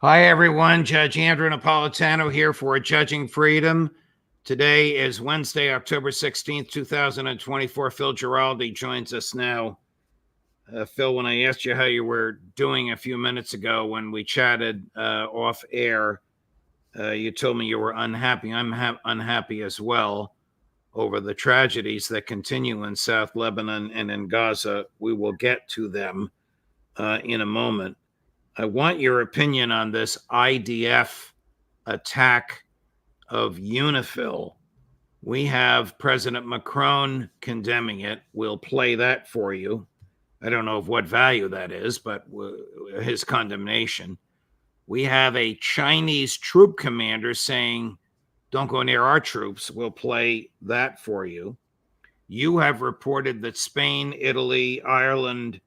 Hi, everyone. Judge Andrew Napolitano here for Judging Freedom. Today is Wednesday, October 16th, 2024. Phil Giraldi joins us now. Phil, when I asked you how you were doing a few minutes ago when we chatted off air, you told me you were unhappy. I'm unhappy as well over the tragedies that continue in South Lebanon and in Gaza. We will get to them in a moment. I want your opinion on this IDF attack of UNIFIL. We have President Macron condemning it. We'll play that for you. I don't know of what value that is, but his condemnation. We have a Chinese troop commander saying, don't go near our troops. We'll play that for you. You have reported that Spain, Italy, Ireland,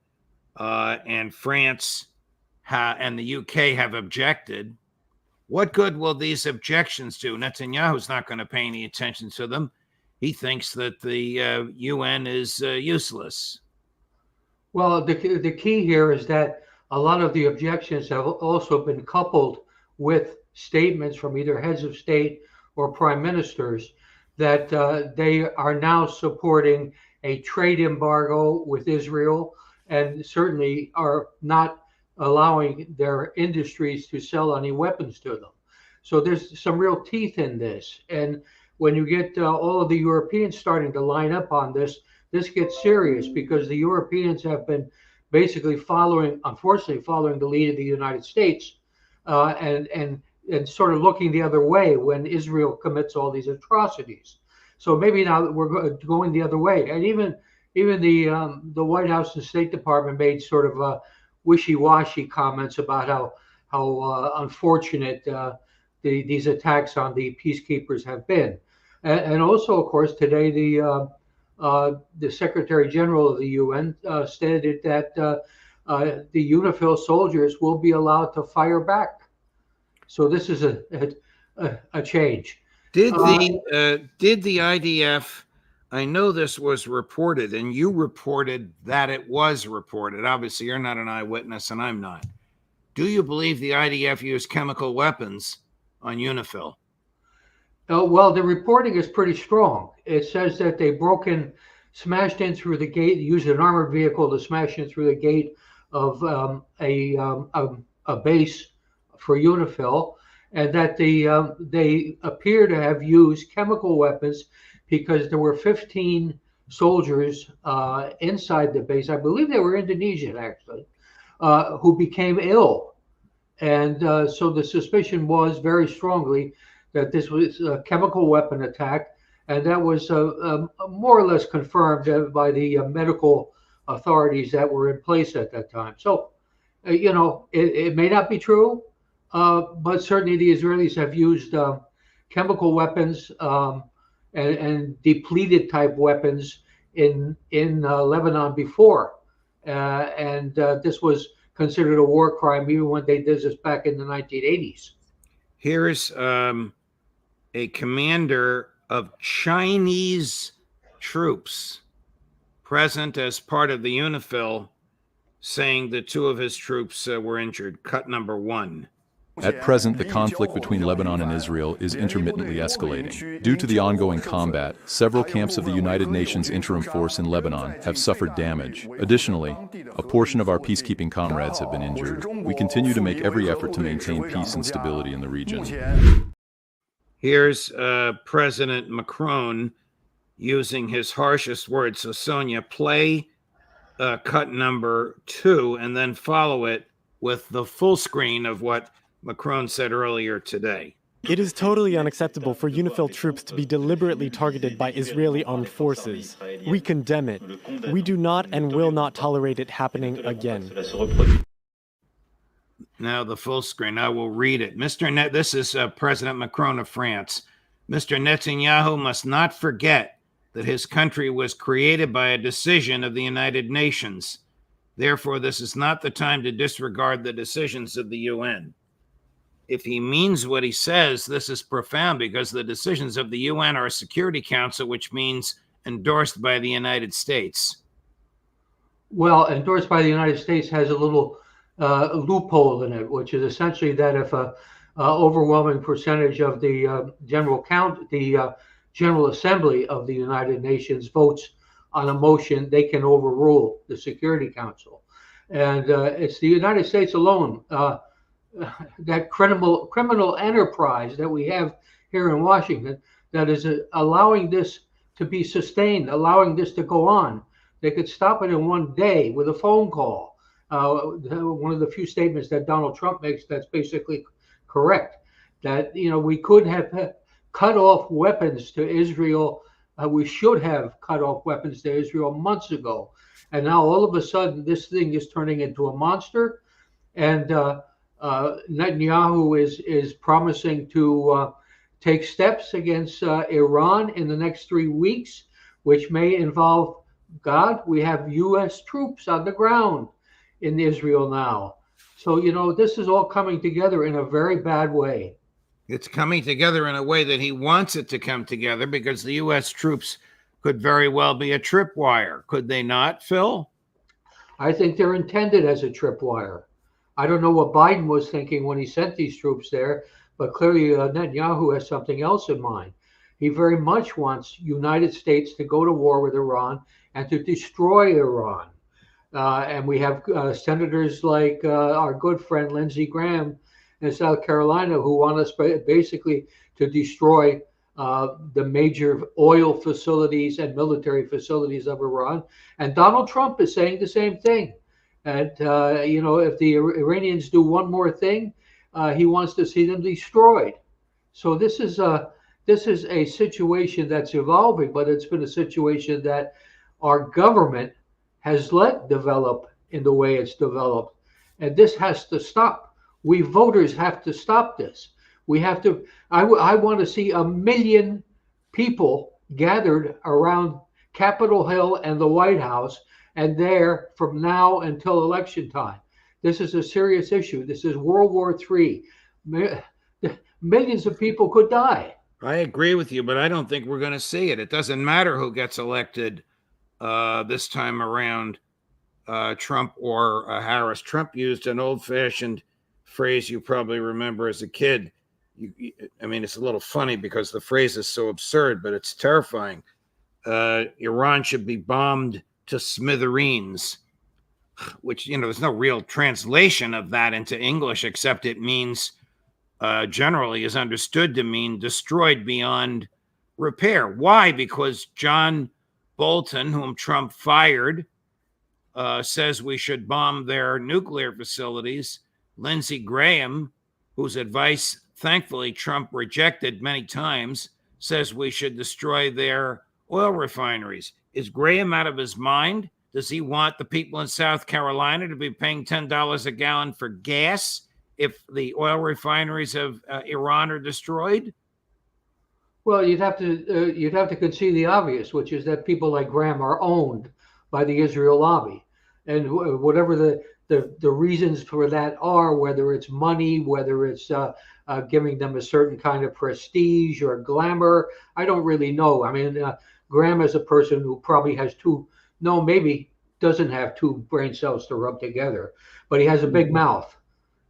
and France and the UK have objected. What good will these objections do? Netanyahu's not going to pay any attention to them. He thinks that the UN is useless. Well, the key here is that a lot of the objections have also been coupled with statements from either heads of state or prime ministers that they are now supporting a trade embargo with Israel and certainly are not allowing their industries to sell any weapons to them. So there's some real teeth in this. And when you get all of the Europeans starting to line up on this, this gets serious because the Europeans have been basically unfortunately following the lead of the United States and sort of looking the other way when Israel commits all these atrocities. So maybe now we're going the other way. And even the White House and State Department made sort of wishy-washy comments about how unfortunate these attacks on the peacekeepers have been, and also, of course, today the Secretary General of the UN stated that the UNIFIL soldiers will be allowed to fire back. So this is a change. Did the IDF? I know this was reported, and you reported that it was reported. Obviously, you're not an eyewitness, and I'm not. Do you believe the IDF used chemical weapons on UNIFIL? Well, the reporting is pretty strong. It says that they smashed in through the gate, used an armored vehicle to smash in through the gate of a base for UNIFIL, and that they appear to have used chemical weapons because there were 15 soldiers inside the base. I believe they were Indonesian, actually, who became ill. And so the suspicion was very strongly that this was a chemical weapon attack. And that was more or less confirmed by the medical authorities that were in place at that time. So, it may not be true, but certainly the Israelis have used chemical weapons and depleted type weapons in Lebanon before, and this was considered a war crime even when they did this back in the 1980s. Here's a commander of Chinese troops present as part of the UNIFIL saying that 2 of his troops were injured. Cut number 1. At present, the conflict between Lebanon and Israel is intermittently escalating. Due to the ongoing combat, several camps of the United Nations Interim Force in Lebanon have suffered damage. Additionally, a portion of our peacekeeping comrades have been injured. We continue to make every effort to maintain peace and stability in the region. Here's President Macron using his harshest words. So, Sonia, play cut number 2 and then follow it with the full screen of what Macron said earlier today. It is totally unacceptable for UNIFIL troops to be deliberately targeted by Israeli armed forces. We condemn it. We do not and will not tolerate it happening again. Now the full screen. I will read it. This is President Macron of France. Mr. Netanyahu must not forget that his country was created by a decision of the United Nations. Therefore, this is not the time to disregard the decisions of the UN. If he means what he says, this is profound because the decisions of the UN are a Security Council, which means endorsed by the United States. Well, endorsed by the United States has a little loophole in it, which is essentially that if a overwhelming percentage of the General Assembly of the United Nations votes on a motion, they can overrule the Security Council. And it's the United States alone, that criminal enterprise that we have here in Washington, that is allowing this to be sustained, allowing this to go on. They could stop it in one day with a phone call. One of the few statements that Donald Trump makes that's basically correct, that we could have cut off weapons to Israel. We should have cut off weapons to Israel months ago, and now all of a sudden this thing is turning into a monster. And Netanyahu is promising to take steps against Iran in the next 3 weeks, which may involve, God, we have U.S. troops on the ground in Israel now. So, this is all coming together in a very bad way. It's coming together in a way that he wants it to come together, because the U.S. troops could very well be a tripwire. Could they not, Phil? I think they're intended as a tripwire. I don't know what Biden was thinking when he sent these troops there, but clearly Netanyahu has something else in mind. He very much wants United States to go to war with Iran and to destroy Iran. And we have senators like our good friend Lindsey Graham in South Carolina who want us basically to destroy the major oil facilities and military facilities of Iran. And Donald Trump is saying the same thing. And, if the Iranians do one more thing, he wants to see them destroyed. So this is a situation that's evolving, but it's been a situation that our government has let develop in the way it's developed. And this has to stop. We voters have to stop this. We have to, I want to see 1 million people gathered around Capitol Hill and the White House, and there from now until election time. This is a serious issue. This is World War III. Millions of people could die. I agree with you, but I don't think we're going to see it. It doesn't matter who gets elected this time around, Trump or Harris. Trump used an old-fashioned phrase you probably remember as a kid. It's a little funny because the phrase is so absurd, but it's terrifying. Iran should be bombed to smithereens, which, there's no real translation of that into English, except it means, generally is understood to mean destroyed beyond repair. Why? Because John Bolton, whom Trump fired, says we should bomb their nuclear facilities. Lindsey Graham, whose advice, thankfully, Trump rejected many times, says we should destroy their oil refineries. Is Graham out of his mind? Does he want the people in South Carolina to be paying $10 a gallon for gas if the oil refineries of Iran are destroyed? Well, you'd have to concede the obvious, which is that people like Graham are owned by the Israel lobby, and whatever the reasons for that are, whether it's money, whether it's giving them a certain kind of prestige or glamour, I don't really know. Graham is a person who probably has maybe doesn't have two brain cells to rub together, but he has a big mouth.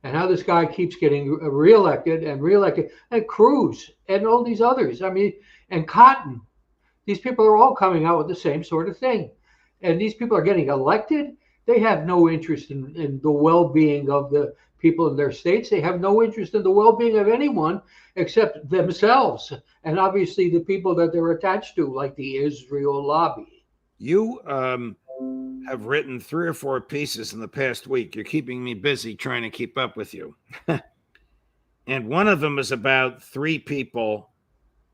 And how this guy keeps getting reelected, and Cruz and all these others. And Cotton. These people are all coming out with the same sort of thing. And these people are getting elected. They have no interest in the well-being of the people in their states. They have no interest in the well-being of anyone except themselves. And obviously the people that they're attached to, like the Israel lobby. You have written 3 or 4 pieces in the past week. You're keeping me busy trying to keep up with you. And one of them is about 3 people,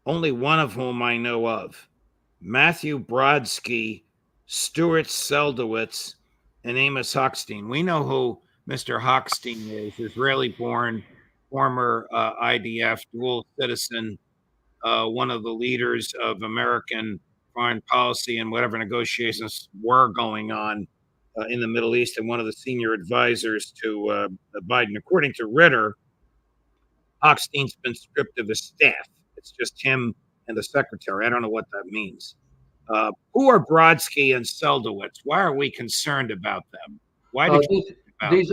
only one of whom I know of. Matthew Brodsky, Stuart Seldowitz, and Amos Hochstein. We know who Mr. Hochstein is, Israeli-born, former IDF, dual citizen, one of the leaders of American foreign policy and whatever negotiations were going on in the Middle East, and one of the senior advisors to Biden. According to Ritter, Hochstein's been stripped of his staff. It's just him and the secretary. I don't know what that means. Who are Brodsky and Seldowitz? Why are we concerned about them? Why did you think these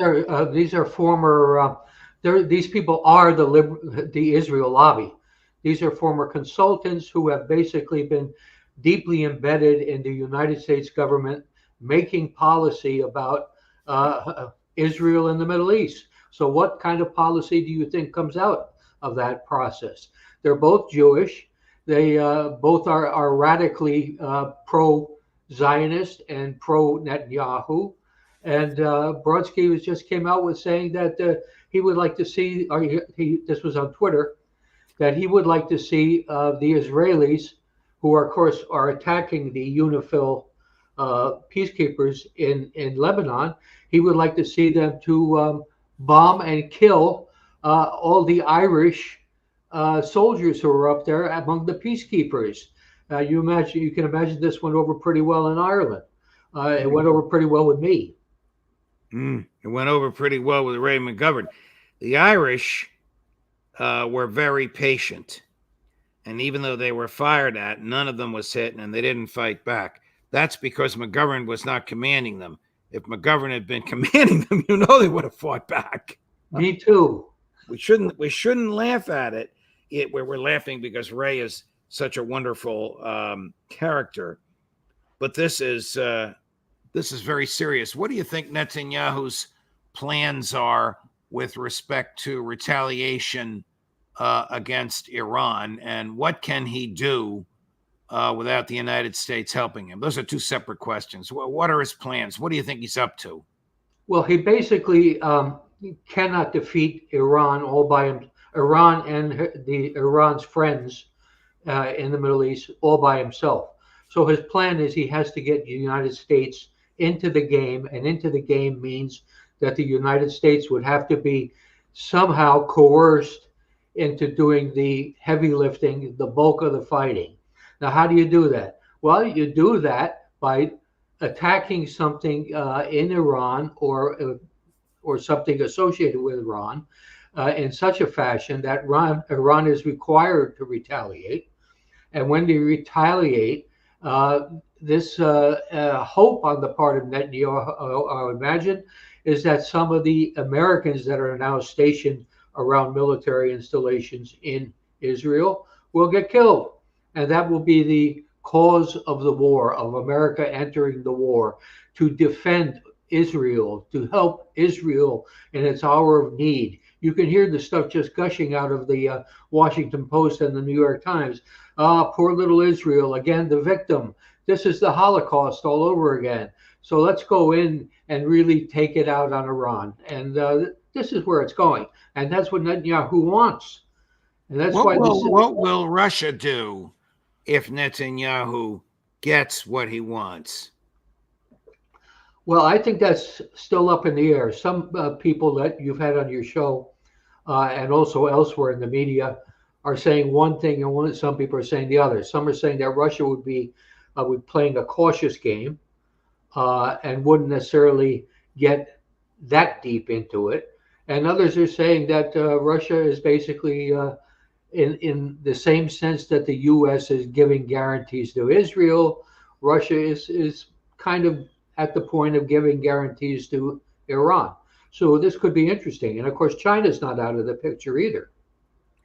are former. These people are the Israel lobby. These are former consultants who have basically been deeply embedded in the United States government, making policy about Israel and the Middle East. So what kind of policy do you think comes out of that process? They're both Jewish. They both are radically pro-Zionist and pro-Netanyahu. And Brodsky just came out with saying that he would like to see, this was on Twitter, that he would like to see the Israelis, who are, of course, are attacking the UNIFIL peacekeepers in Lebanon. He would like to see them to bomb and kill all the Irish soldiers who are up there among the peacekeepers. You can imagine this went over pretty well in Ireland. It went over pretty well with me. It went over pretty well with Ray McGovern. The Irish were very patient. And even though they were fired at, none of them was hit and they didn't fight back. That's because McGovern was not commanding them. If McGovern had been commanding them, they would have fought back. Me too. We shouldn't laugh at it. We're laughing because Ray is such a wonderful character. But this is very serious. What do you think Netanyahu's plans are with respect to retaliation against Iran, and what can he do without the United States helping him? Those are two separate questions. What are his plans? What do you think he's up to? Well, he basically cannot defeat Iran all by him. Iran and Iran's friends in the Middle East all by himself. So his plan is he has to get the United States into the game, and into the game means that the United States would have to be somehow coerced into doing the heavy lifting, the bulk of the fighting. Now, how do you do that? Well, you do that by attacking something in Iran or something associated with Iran in such a fashion that Iran is required to retaliate. And when they retaliate, this hope on the part of Netanyahu, I imagine, is that some of the Americans that are now stationed around military installations in Israel will get killed. And that will be the cause of the war, of America entering the war to defend Israel, to help Israel in its hour of need. You can hear the stuff just gushing out of the Washington Post and the New York Times. Poor little Israel, again, the victim. This is the Holocaust all over again. So let's go in and really take it out on Iran. And this is where it's going. And that's what Netanyahu wants. And that's what will Russia do if Netanyahu gets what he wants? Well, I think that's still up in the air. Some people that you've had on your show and also elsewhere in the media are saying one thing, and some people are saying the other. Some are saying that Russia would be playing a cautious game and wouldn't necessarily get that deep into it. And others are saying that Russia is basically in the same sense that the U.S. is giving guarantees to Israel. Russia is kind of at the point of giving guarantees to Iran. So this could be interesting. And of course, China's not out of the picture either.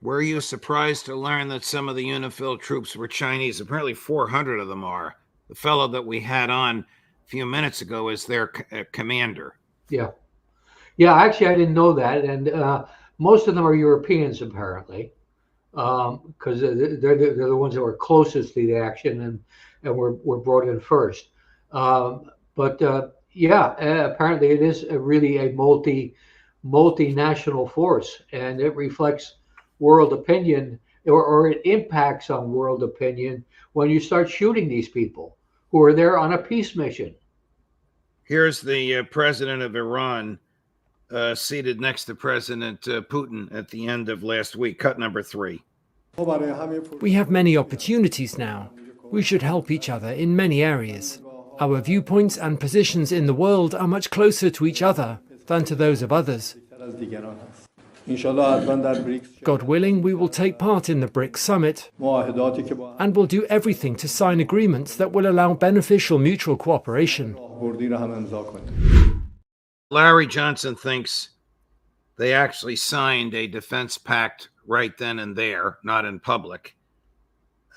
Were you surprised to learn that some of the UNIFIL troops were Chinese? Apparently 400 of them are. The fellow that we had on a few minutes ago is their commander. Yeah. Yeah, actually, I didn't know that. And most of them are Europeans, apparently, because they're the ones that were closest to the action and were brought in first. But apparently it is really a multinational force, and it reflects world opinion, or it impacts on world opinion when you start shooting these people who are there on a peace mission. Here's the president of Iran seated next to President Putin at the end of last week, cut number 3. We have many opportunities now. We should help each other in many areas. Our viewpoints and positions in the world are much closer to each other than to those of others. God willing, we will take part in the BRICS summit and will do everything to sign agreements that will allow beneficial mutual cooperation. Larry Johnson thinks they actually signed a defense pact right then and there, not in public.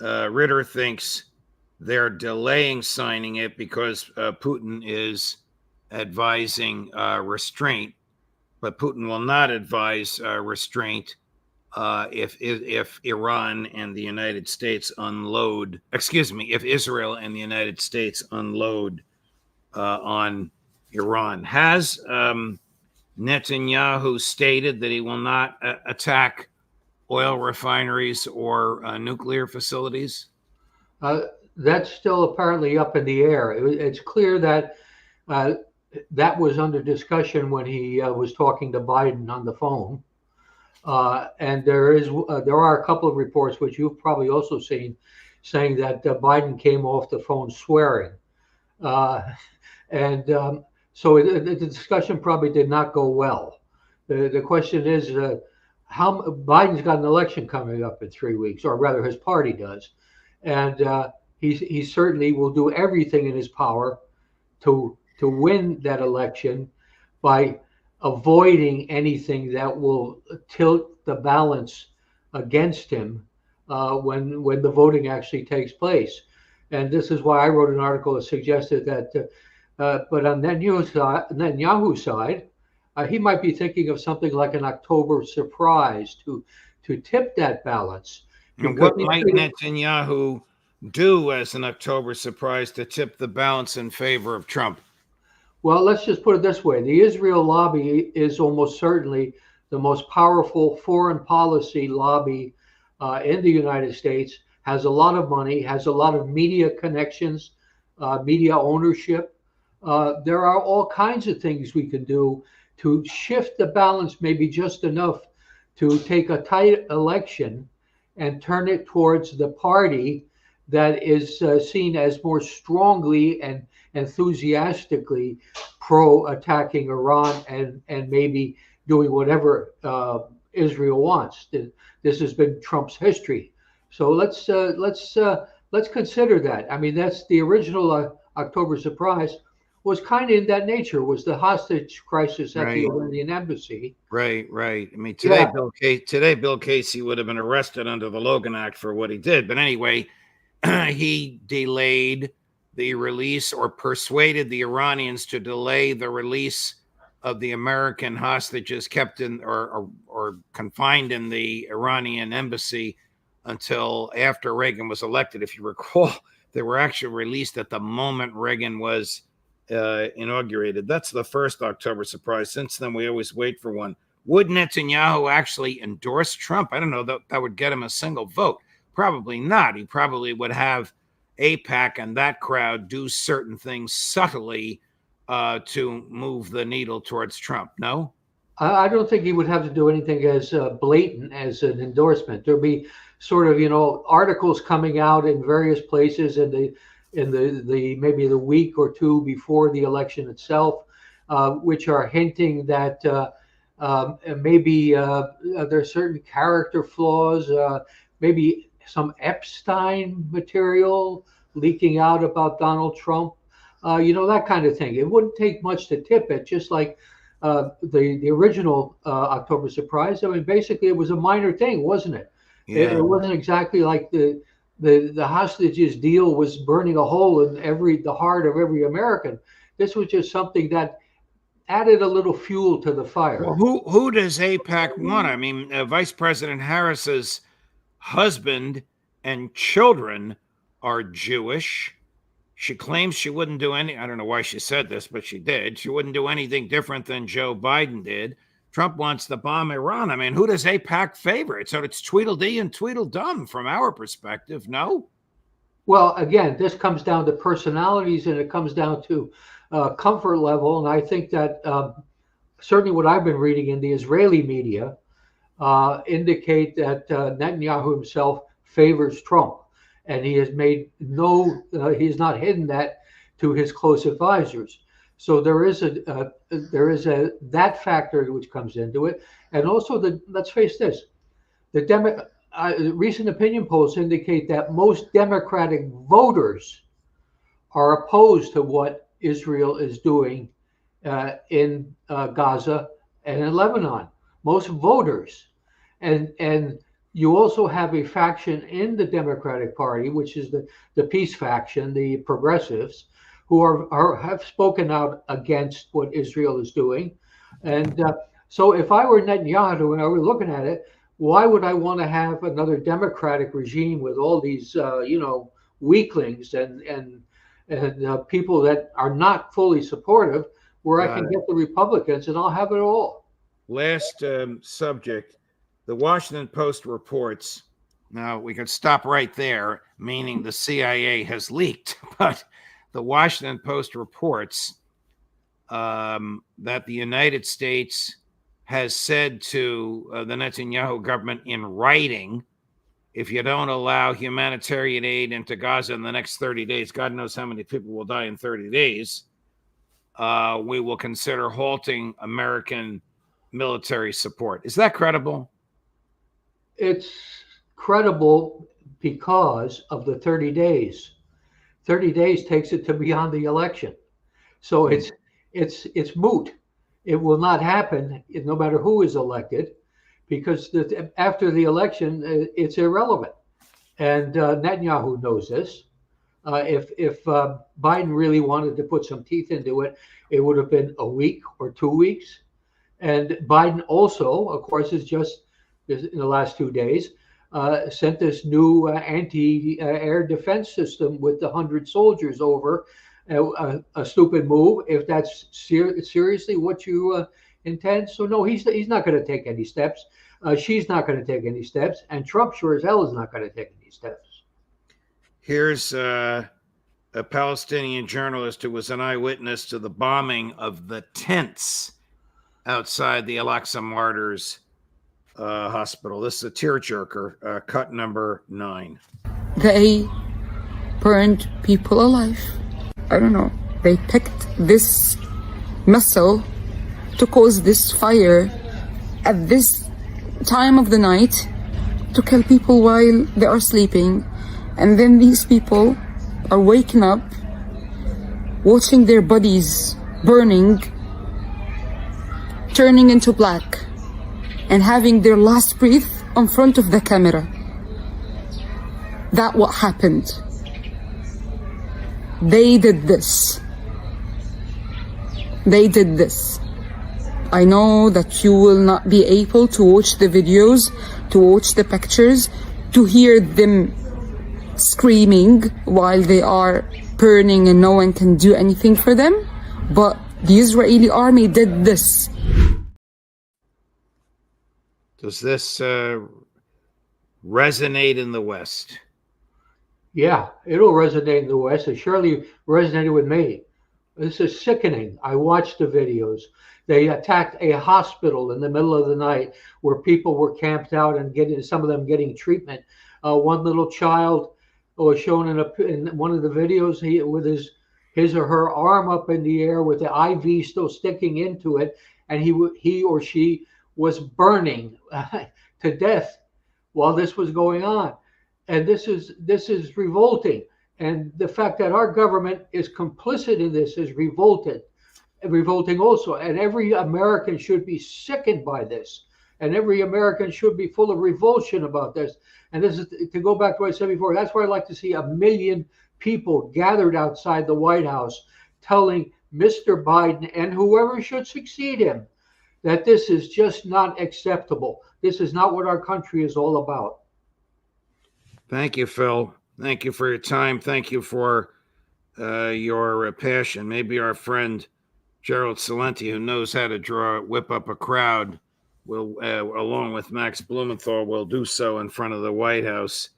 Ritter thinks they're delaying signing it because Putin is advising restraint, but Putin will not advise restraint if Iran and the United States unload, if Israel and the United States unload on Iran. Has Netanyahu stated that he will not attack oil refineries or nuclear facilities? That's still apparently up in the air. It's clear that that was under discussion when he was talking to Biden on the phone. And there are a couple of reports, which you've probably also seen, saying that Biden came off the phone swearing. So the discussion probably did not go well. The question is, how Biden's got an election coming up in 3 weeks, or rather his party does. And he certainly will do everything in his power to win that election by avoiding anything that will tilt the balance against him when the voting actually takes place. And this is why I wrote an article that suggested that, but on Netanyahu's side, he might be thinking of something like an October surprise to tip that balance. And what might Netanyahu do as an October surprise to tip the balance in favor of Trump? Well, let's just put it this way. The Israel lobby is almost certainly the most powerful foreign policy lobby in the United States, has a lot of money, has a lot of media connections, media ownership. There are all kinds of things we can do to shift the balance maybe just enough to take a tight election and turn it towards the party that is seen as more strongly and enthusiastically pro-attacking Iran and maybe doing whatever Israel wants. This has been Trump's history. So let's consider that. I mean, that's the original October surprise was kind of in that nature, was the hostage crisis at the Iranian embassy. Right. I mean, today Bill Casey would have been arrested under the Logan Act for what he did. But anyway, he delayed the release, or persuaded the Iranians to delay the release of the American hostages kept in or confined in the Iranian embassy until after Reagan was elected. If you recall, they were actually released at the moment Reagan was inaugurated. That's the first October surprise. Since then, we always wait for one. Would Netanyahu actually endorse Trump? I don't know that would get him a single vote. Probably not. He probably would have AIPAC and that crowd do certain things subtly to move the needle towards Trump. No? I don't think he would have to do anything as blatant as an endorsement. There'll be sort of, articles coming out in various places in the maybe the week or two before the election itself, which are hinting that maybe there's certain character flaws, maybe some Epstein material leaking out about Donald Trump, that kind of thing. It wouldn't take much to tip it, just like the original October surprise. I mean, basically, it was a minor thing, wasn't it? Yeah. It wasn't exactly like the hostages deal was burning a hole in the heart of every American. This was just something that added a little fuel to the fire. Well, who does AIPAC want? I mean, Vice President Harris's husband and children are Jewish. She claims she wouldn't do I don't know why she said this, but she did. She wouldn't do anything different than Joe Biden did. Trump wants to bomb Iran. I mean, who does AIPAC favor? So it's Tweedledee and Tweedledum from our perspective, no? Well, again, this comes down to personalities and it comes down to comfort level. And I think that certainly what I've been reading in the Israeli media indicate that Netanyahu himself favors Trump. And he has made he's not hidden that to his close advisors. So there is that factor which comes into it. And also let's face this, recent opinion polls indicate that most Democratic voters are opposed to what Israel is doing in Gaza and in Lebanon. Most voters, and you also have a faction in the Democratic Party, which is the peace faction, the progressives, who have spoken out against what Israel is doing. And so if I were Netanyahu and I were looking at it, why would I want to have another democratic regime with all these, weaklings and people that are not fully supportive, where I can get the Republicans and I'll have it all. Last subject, the Washington Post reports. Now we could stop right there, meaning the CIA has leaked, but the Washington Post reports that the United States has said to the Netanyahu government in writing, if you don't allow humanitarian aid into Gaza in the next 30 days, God knows how many people will die in 30 days, we will consider halting American military support. Is that credible? It's credible because of the 30 days. 30 days takes it to beyond the election. So it's moot. It will not happen no matter who is elected, because after the election, it's irrelevant. And Netanyahu knows this. If Biden really wanted to put some teeth into it, it would have been a week or 2 weeks. And Biden also, of course, is just in the last 2 days, sent this new anti-air defense system with 100 soldiers over. A stupid move, if that's seriously what you intend. So no, he's not going to take any steps. She's not going to take any steps, and Trump sure as hell is not going to take any steps. Here's a Palestinian journalist who was an eyewitness to the bombing of the tents outside the Al-Aqsa Martyrs Hospital. This is a tearjerker, cut number 9. They burned people alive. I don't know. They picked this missile to cause this fire at this time of the night to kill people while they are sleeping. And then these people are waking up, watching their bodies burning, turning into black, and having their last breath in front of the camera. That's what happened. They did this. They did this. I know that you will not be able to watch the videos, to watch the pictures, to hear them screaming while they are burning and no one can do anything for them. But the Israeli army did this. Does this resonate in the West? Yeah, it'll resonate in the West. It surely resonated with me. This is sickening. I watched the videos. They attacked a hospital in the middle of the night where people were camped out and some of them getting treatment. One little child was shown in one of the videos with his or her arm up in the air with the IV still sticking into it, and he or she was burning to death while this was going on. And this is revolting. And the fact that our government is complicit in this is revolting also. And every American should be sickened by this. And every American should be full of revulsion about this. And this is to go back to what I said before. That's why I'd like to see 1 million people gathered outside the White House telling Mr. Biden and whoever should succeed him that this is just not acceptable. This is not what our country is all about. Thank you, Phil. Thank you for your time. Thank you for your passion. Maybe our friend Gerald Celente, who knows how to whip up a crowd, will, along with Max Blumenthal, will do so in front of the White House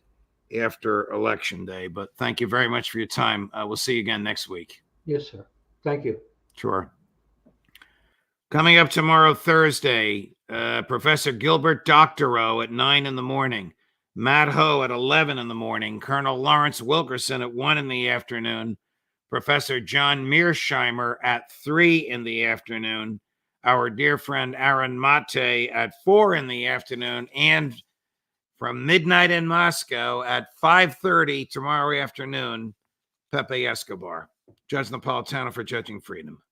after Election Day. But thank you very much for your time. We'll see you again next week. Yes, sir. Thank you. Sure. Coming up tomorrow, Thursday, Professor Gilbert Doctorow at 9 in the morning. Matt Ho at 11 in the morning, Colonel Lawrence Wilkerson at 1 in the afternoon, Professor John Mearsheimer at 3 in the afternoon, our dear friend Aaron Mate at 4 in the afternoon, and from midnight in Moscow at 5:30 tomorrow afternoon, Pepe Escobar. Judge Napolitano for Judging Freedom.